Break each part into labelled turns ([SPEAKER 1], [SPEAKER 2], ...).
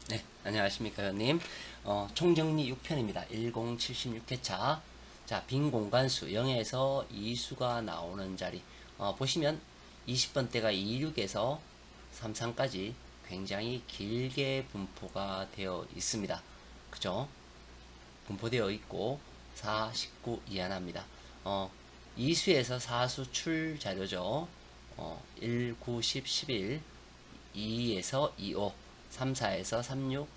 [SPEAKER 1] 네, 안녕하십니까, 회원님. 총정리 6편입니다. 1076회차. 자, 빈 공간수 0에서 2수가 나오는 자리. 보시면 20번대가 26에서 33까지 굉장히 길게 분포가 되어 있습니다. 그죠? 분포되어 있고 4, 19 이하납니다. 2수에서 4수 출 자료죠. 1, 9, 10, 11, 2에서 25, 3, 4에서 36,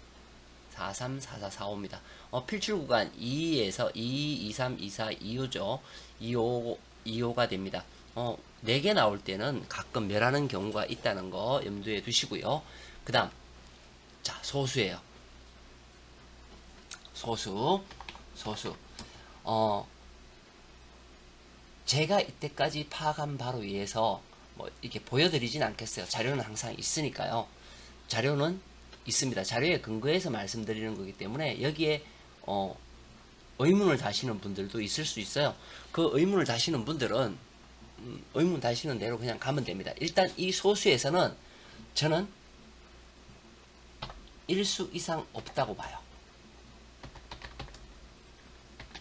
[SPEAKER 1] 4, 3, 4, 4, 4, 5입니다. 필출 구간 2에서 2, 2, 3, 2, 4, 2호죠. 2호, 2호가 됩니다. 4개 나올 때는 가끔 멸하는 경우가 있다는 거 염두에 두시고요. 그 다음, 자, 소수예요. 소수. 제가 이때까지 파악한 바로 위해서 뭐 이렇게 보여드리진 않겠어요. 자료는 항상 있으니까요. 자료는 있습니다. 자료에 근거해서 말씀드리는 거기 때문에 여기에 의문을 다시는 분들도 있을 수 있어요. 그 의문을 다시는 분들은 의문 다시는 대로 그냥 가면 됩니다. 일단 이 소수에서는 저는 1수 이상 없다고 봐요.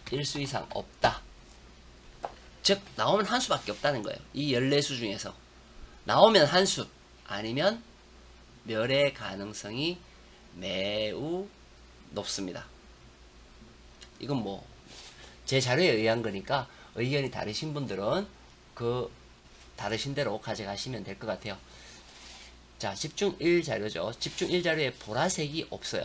[SPEAKER 1] 1수 이상 없다. 즉 나오면 한 수밖에 없다는 거예요. 이 14수 중에서 나오면 한 수, 아니면 멸의 가능성이 매우 높습니다. 이건 뭐 제 자료에 의한 거니까 의견이 다르신 분들은 그 다르신 대로 가져가시면 될 것 같아요. 자, 집중 1 자료죠. 집중 1 자료에 보라색이 없어요.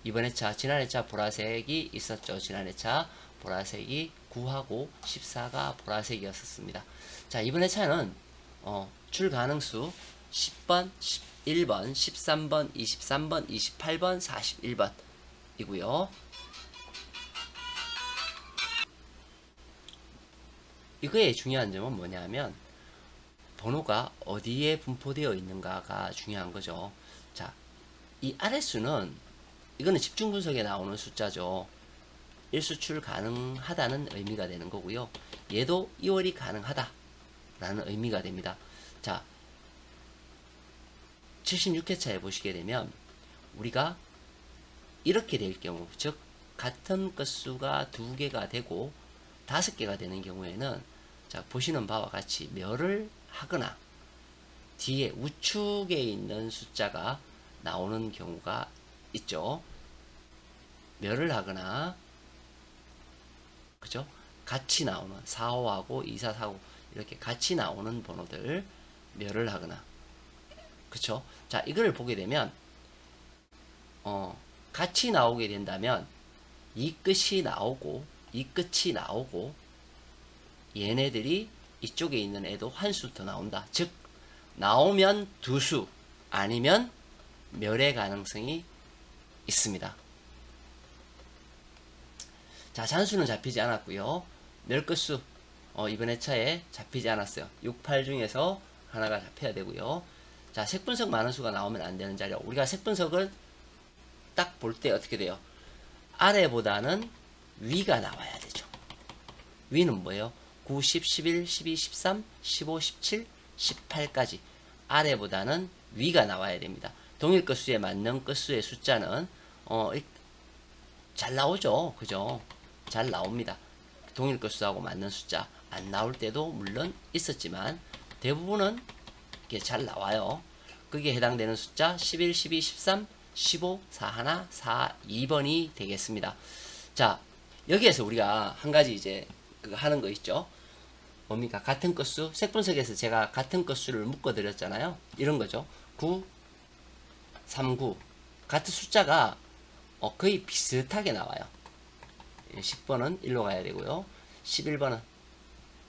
[SPEAKER 1] 이번 회차, 지난 회차 보라색이 있었죠. 지난 회차 보라색이 9하고 14가 보라색이었습니다. 자, 이번 회차는 출 가능수 10번, 11번, 13번, 23번, 28번, 41번 이고요. 이거의 중요한 점은 뭐냐면 번호가 어디에 분포되어 있는가가 중요한 거죠. 자, 이 아랫수는 이거는 집중 분석에 나오는 숫자죠. 1수출 가능하다는 의미가 되는 거고요. 얘도 2월이 가능하다라는 의미가 됩니다. 자, 76회차에 보시게 되면 우리가 이렇게 될 경우, 즉 같은 건수가 2개가 되고 5개가 되는 경우에는 자, 보시는 바와 같이 멸을 하거나 뒤에 우측에 있는 숫자가 나오는 경우가 있죠. 멸을 하거나, 그죠? 같이 나오는 45하고 2445 이렇게 같이 나오는 번호들 멸을 하거나, 그쵸? 자, 이걸 보게 되면 같이 나오게 된다면 이 끝이 나오고 이 끝이 나오고 얘네들이 이쪽에 있는 애도 한 수 더 나온다. 즉 나오면 2수, 아니면 멸의 가능성이 있습니다. 자, 잔수는 잡히지 않았고요. 멸끝수 이번 회차에 잡히지 않았어요. 6, 8 중에서 하나가 잡혀야 되고요. 자, 색분석 많은 수가 나오면 안 되는 자료. 우리가 색분석을 딱 볼 때 어떻게 돼요? 아래보다는 위가 나와야 되죠. 위는 뭐예요? 9, 10, 11, 12, 13, 15, 17, 18까지 아래보다는 위가 나와야 됩니다. 동일 끝수에 맞는 끝수의 숫자는 잘 나오죠. 그죠? 잘 나옵니다. 동일 끝수하고 맞는 숫자 안 나올 때도 물론 있었지만 대부분은 이게 잘 나와요. 그게 해당되는 숫자 11, 12, 13, 15, 41, 4, 2번이 되겠습니다. 자, 여기에서 우리가 한 가지 이제 그거 하는 거 있죠. 뭡니까? 같은 끝수. 색분석에서 제가 같은 끝수를 묶어 드렸잖아요. 이런 거죠. 9, 3, 9. 같은 숫자가 거의 비슷하게 나와요. 10번은 1로 가야 되고요. 11번은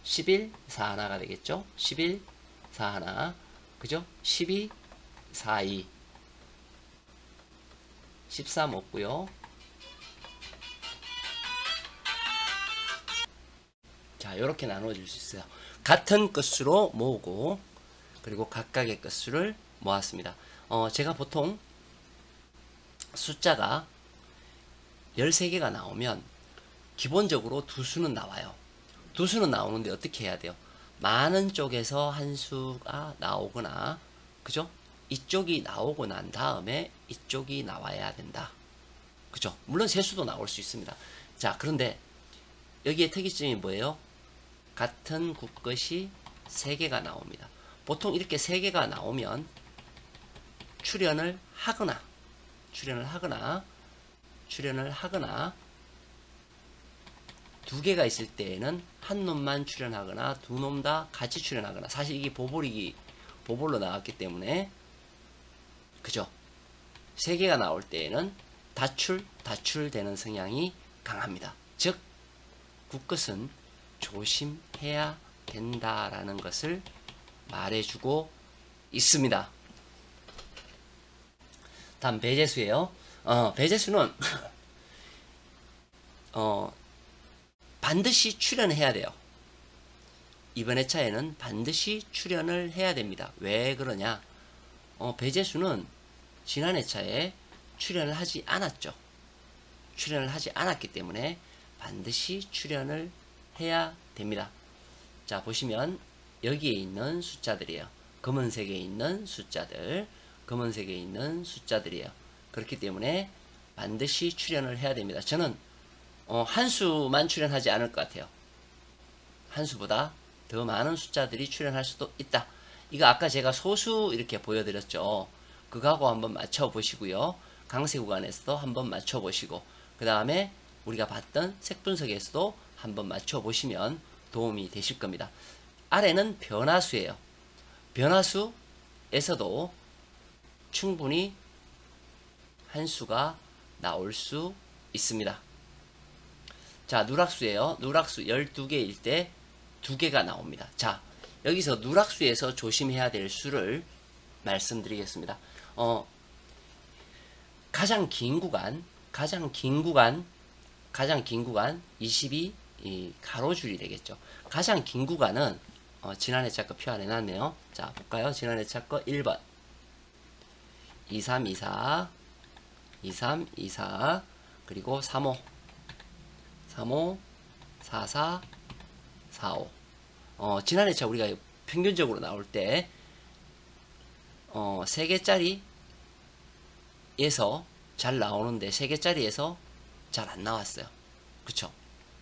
[SPEAKER 1] 11, 4, 하나가 되겠죠. 11, 4, 하나. 그죠? 12, 4, 2. 13 없고요. 자, 이렇게 나누어질 수 있어요. 같은 끝수로 모으고 그리고 각각의 끝수를 모았습니다. 제가 보통 숫자가 13개가 나오면 기본적으로 2수는 나와요. 2수는 나오는데 어떻게 해야 돼요? 많은 쪽에서 한 수가 나오거나, 그죠? 이쪽이 나오고 난 다음에 이쪽이 나와야 된다. 그죠? 물론 세수도 나올 수 있습니다. 자, 그런데 여기에 특이점이 뭐예요? 같은 국것이 3개가 나옵니다. 보통 이렇게 3개가 나오면 출현을 하거나 두 개가 있을 때에는 한 놈만 출현하거나 두 놈 다 같이 출현하거나, 사실 이게 보볼로 나왔기 때문에, 그죠? 3개가 나올 때에는 다출되는 성향이 강합니다. 즉 국것은 조심해야 된다라는 것을 말해주고 있습니다. 다음 배제수예요. 배제수는 반드시 출현해야 돼요. 이번 회차에는 반드시 출현을 해야 됩니다. 왜 그러냐? 배제수는 지난 회차에 출현을 하지 않았죠. 출현을 하지 않았기 때문에 반드시 출현을 해야 됩니다. 자, 보시면 여기에 있는 숫자들이에요. 검은색에 있는 숫자들이에요. 그렇기 때문에 반드시 출현을 해야 됩니다. 저는 한 수만 출현하지 않을 것 같아요. 한 수보다 더 많은 숫자들이 출현할 수도 있다. 이거 아까 제가 소수 이렇게 보여드렸죠. 그거하고 한번 맞춰보시고요. 강세 구간에서도 한번 맞춰보시고, 그 다음에 우리가 봤던 색 분석에서도 한번 맞춰보시면 도움이 되실 겁니다. 아래는 변화수예요. 변화수에서도 충분히 한 수가 나올 수 있습니다. 자, 누락수예요. 누락수 12개일 때 2개가 나옵니다. 자, 여기서 누락수에서 조심해야 될 수를 말씀드리겠습니다. 가장 긴 구간 22 가로줄이 되겠죠. 가장 긴 구간은 지난 회차 거 표 안 해놨네요. 자, 볼까요? 지난 회차 거 1번 2324 그리고 35 44 45. 지난 회차 우리가 평균적으로 나올 때 3개짜리에서 잘 나오는데 3개짜리에서 잘 안 나왔어요. 그쵸?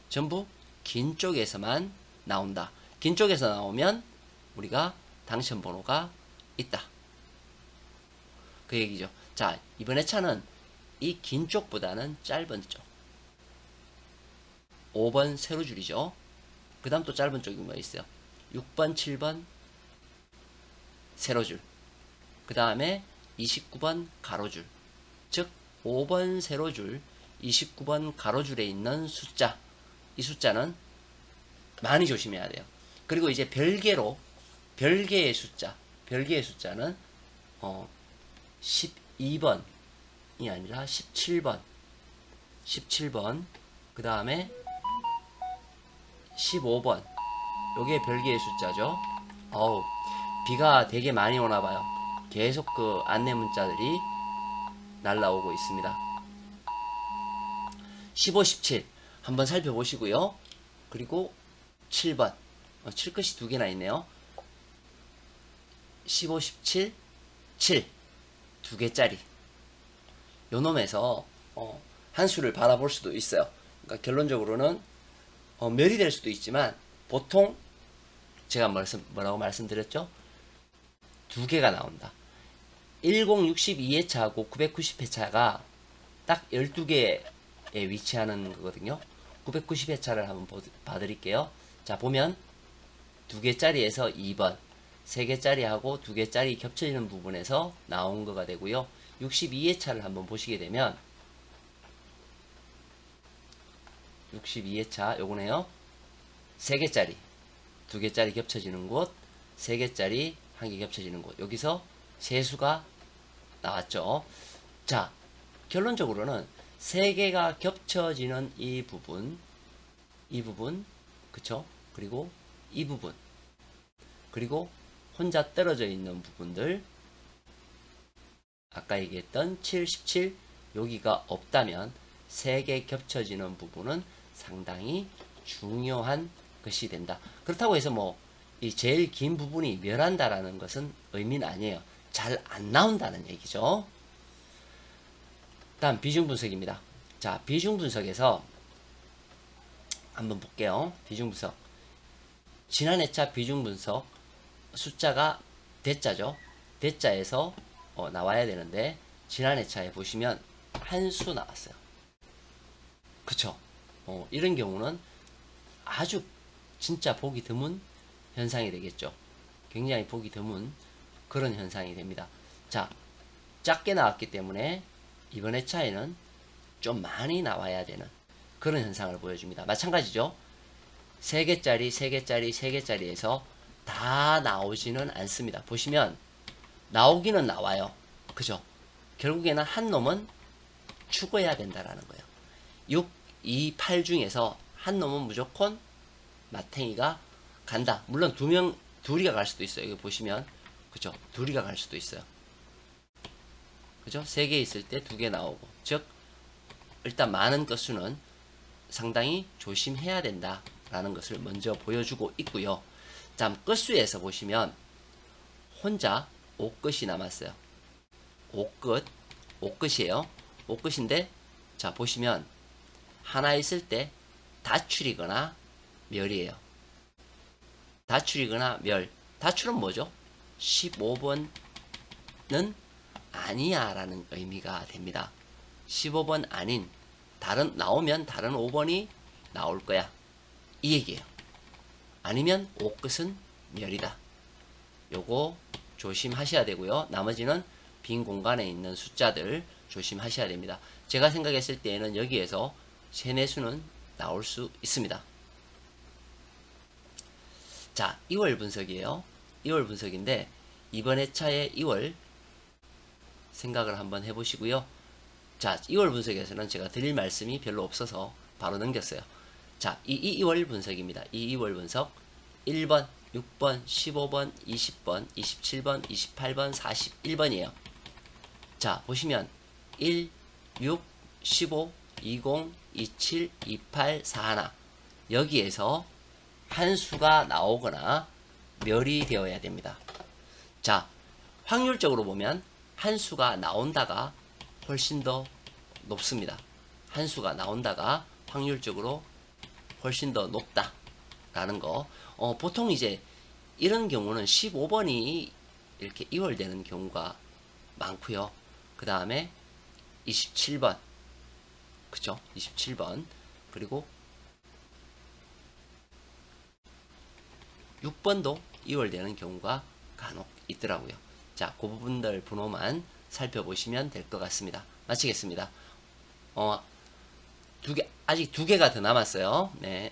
[SPEAKER 1] 전부 긴 쪽에서만 나온다. 긴 쪽에서 나오면 우리가 당첨 번호가 있다. 그 얘기죠. 자, 이번 회차는 이 긴 쪽보다는 짧은 쪽 5번 세로줄이죠. 그 다음 또 짧은 쪽이 뭐 있어요? 6번 7번 세로줄, 그 다음에 29번 가로줄. 즉 5번 세로줄 29번 가로줄에 있는 숫자, 이 숫자는 많이 조심해야 돼요. 그리고 이제 별개의 숫자는 12번이 아니라 17번, 그 다음에 15번, 요게 별개의 숫자죠. 비가 되게 많이 오나봐요. 계속 그 안내 문자들이 날라오고 있습니다. 15, 17 한번 살펴보시고요. 그리고 7번, 칠 것이 2개나 있네요. 15, 17, 7 2개짜리. 요 놈에서 한 수를 바라볼 수도 있어요. 그러니까 결론적으로는 멸이 될 수도 있지만, 보통 제가 뭐라고 말씀드렸죠? 2개가 나온다. 1062회차하고 990회차가 딱 12개에 위치하는 거거든요. 990회차를 한번 봐드릴게요. 자, 보면 2개짜리에서 2번, 3개짜리하고 2개짜리 겹쳐지는 부분에서 나온 거가 되고요. 62회차를 한번 보시게 되면 62회차 요거네요. 3개짜리 2개짜리 겹쳐지는 곳, 3개짜리 1개 겹쳐지는 곳, 여기서 세수가 나왔죠. 자, 결론적으로는 3개가 겹쳐지는 이 부분, 그쵸? 그리고 이 부분, 그리고 혼자 떨어져 있는 부분들, 아까 얘기했던 7, 17 여기가 없다면 3개 겹쳐지는 부분은 상당히 중요한 것이 된다. 그렇다고 해서 이 제일 긴 부분이 멸한다라는 것은 의미는 아니에요. 잘 안 나온다는 얘기죠. 다음 비중 분석입니다. 자, 비중 분석에서 한번 볼게요. 비중 분석. 지난 회차 비중 분석 숫자가 대자죠. 대자에서 나와야 되는데 지난 회차에 보시면 한 수 나왔어요. 그쵸? 이런 경우는 아주 진짜 보기 드문 현상이 되겠죠. 굉장히 보기 드문 그런 현상이 됩니다. 자, 작게 나왔기 때문에 이번 회차에는 좀 많이 나와야 되는 그런 현상을 보여줍니다. 마찬가지죠. 3개짜리, 3개짜리, 3개짜리에서 다 나오지는 않습니다. 보시면 나오기는 나와요. 그죠? 결국에는 한 놈은 죽어야 된다라는 거예요. 6, 2, 8 중에서 한 놈은 무조건 마탱이가 간다. 물론 둘이가 갈 수도 있어요. 여기 보시면 그죠? 둘이가 갈 수도 있어요. 그죠? 3개 있을 때 2개 나오고, 즉 일단 많은 건수는 상당히 조심해야 된다라는 것을 먼저 보여주고 있고요. 다음 건수에서 보시면 혼자 5끝이 남았어요. 5끝이에요. 5끝인데 자 보시면 하나 있을 때 다출이거나 멸이에요. 다출이거나 멸. 다출은 뭐죠? 15번은 아니야 라는 의미가 됩니다. 15번 아닌 나오면 다른 5번이 나올 거야. 이 얘기예요. 아니면 5끝은 멸이다. 요거 조심하셔야 되고요. 나머지는 빈 공간에 있는 숫자들 조심하셔야 됩니다. 제가 생각했을 때에는 여기에서 3, 4수는 나올 수 있습니다. 자, 2월 분석이에요. 2월 분석인데 이번 회차의 2월 생각을 한번 해보시고요. 자, 2월 분석에서는 제가 드릴 말씀이 별로 없어서 바로 넘겼어요. 자, 2월 분석입니다. 2월 분석 1번, 6번, 15번, 20번, 27번, 28번, 41번이에요. 자, 보시면 1, 6, 15, 20, 27, 28, 41 여기에서 한 수가 나오거나 멸이 되어야 됩니다. 자, 확률적으로 보면 한 수가 나온다가 훨씬 더 높습니다. 한 수가 나온다가 확률적으로 훨씬 더 높다라는 거. 보통 이제 이런 경우는 15번이 이렇게 이월되는 경우가 많고요. 그 다음에 27번, 그죠? 27번 그리고 6번도 이월되는 경우가 간혹 있더라고요. 자, 그 부분들 번호만 살펴보시면 될 것 같습니다. 마치겠습니다. 아직 2개가 더 남았어요. 네.